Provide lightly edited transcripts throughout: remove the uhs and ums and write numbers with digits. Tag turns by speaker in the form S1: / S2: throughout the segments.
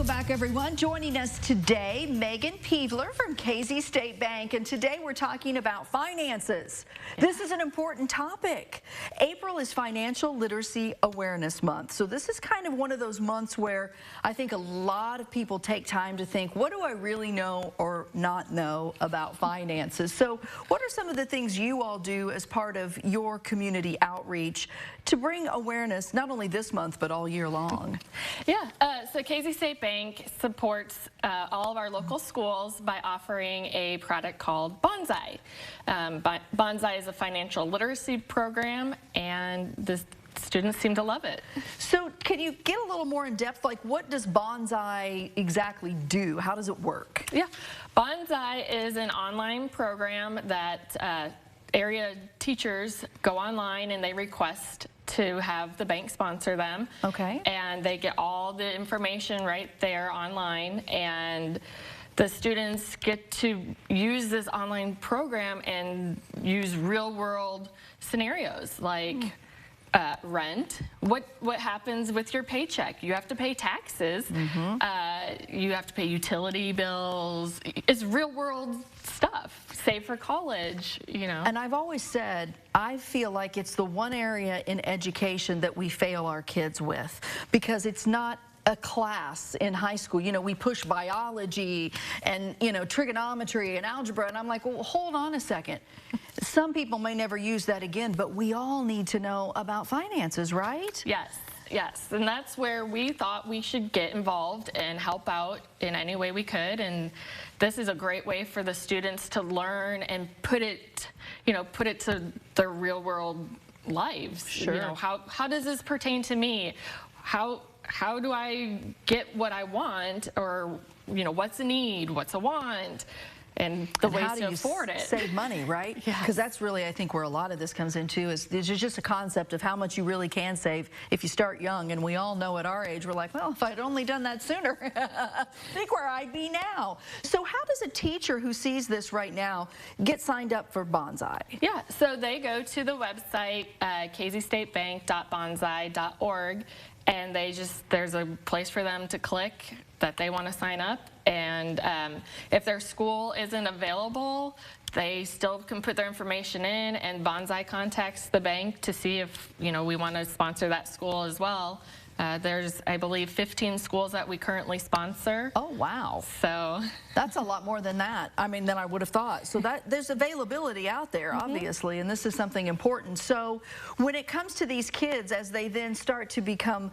S1: Welcome back, everyone. Joining us today, Megan Peevler from KZ State Bank, and today we're talking about finances. This is an important topic. April is Financial Literacy Awareness Month, so this is kind of one of those months where I think a lot of people take time to think, what do I really know or not know about finances? So what are some of the things you all do as part of your community outreach to bring awareness, not only this month, but all year long?
S2: Yeah, so KZ State Bank supports all of our local schools by offering a product called Banzai. Banzai is a financial literacy program, and the students seem to love it.
S1: So can you get a little more in depth, like what does Banzai exactly do? How does it work?
S2: Yeah, Banzai is an online program that area teachers go online and they request to have the bank sponsor them.
S1: Okay.
S2: And they get all the information right there online, and the students get to use this online program and use real world scenarios like rent. What happens with your paycheck? You have to pay taxes. You have to pay utility bills. It's real world stuff. Save for college, you know.
S1: And I've always said, I feel like it's the one area in education that we fail our kids with, because it's not a class in high school. You know, we push biology and, you know, trigonometry and algebra, and I'm like, well, hold on a second. Some people may never use that again, but we all need to know about finances, right?
S2: Yes. Yes, and that's where we thought we should get involved and help out in any way we could. And this is a great way for the students to learn and put it to their real world lives.
S1: Sure.
S2: You know, how does this pertain to me? How do I get what I want, or you know, what's a need, what's a want? And the ways to afford it.
S1: Save money, right? Because that's really, I think, where a lot of this comes into, is there's just a concept of how much you really can save if you start young. And we all know at our age, we're like, well, if I'd only done that sooner, think where I'd be now. So how does a teacher who sees this right now get signed up for Banzai? Yeah,
S2: so they go to the website, kzstatebank.banzai.org, and there's a place for them to click that they want to sign up. And if their school isn't available, they still can put their information in, and Banzai contacts the bank to see if, you know, we want to sponsor that school as well. There's, I believe, 15 schools that we currently sponsor.
S1: Oh, wow.
S2: So
S1: that's a lot more than that. I mean, than I would have thought. So that there's availability out there, obviously, and this is something important. So when it comes to these kids, as they then start to become,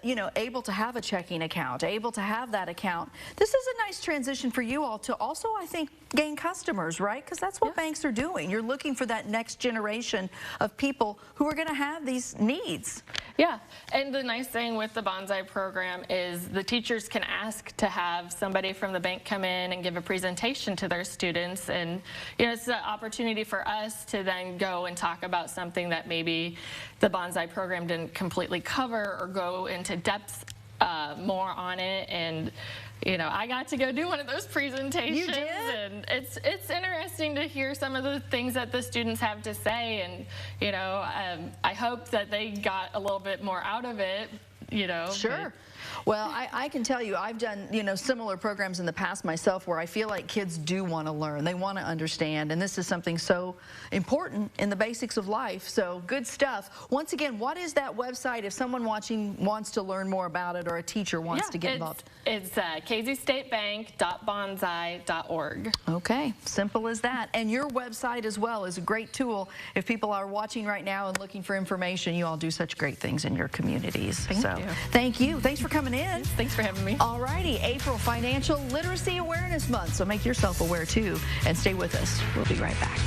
S1: you know, able to have a checking account, able to have that account, this is a nice transition for you all to also, I think, gain customers, right? Because that's what banks are doing. You're looking for that next generation of people who are going to have these needs.
S2: Yeah, and the nice thing with the Banzai program is the teachers can ask to have somebody from the bank come in and give a presentation to their students, and you know, it's an opportunity for us to then go and talk about something that maybe the Banzai program didn't completely cover, or go into depth more on it. And you know, I got to go do one of those presentations.
S1: You did?
S2: And it's interesting to hear some of the things that the students have to say, and you know, I hope that they got a little bit more out of it, you know.
S1: Sure. Well, I can tell you, I've done, you know, similar programs in the past myself, where I feel like kids do want to learn. They want to understand, and this is something so important in the basics of life. So good stuff. Once again, what is that website if someone watching wants to learn more about it, or a teacher wants to get involved?
S2: It's kzstatebank.banzai.org.
S1: Okay, simple as that. And your website as well is a great tool. If people are watching right now and looking for information, you all do such great things in your communities.
S2: Thank you.
S1: Thank you. Thanks for coming in.
S2: Thanks for having me.
S1: All righty, April Financial Literacy Awareness Month, so make yourself aware too, and stay with us. We'll be right back.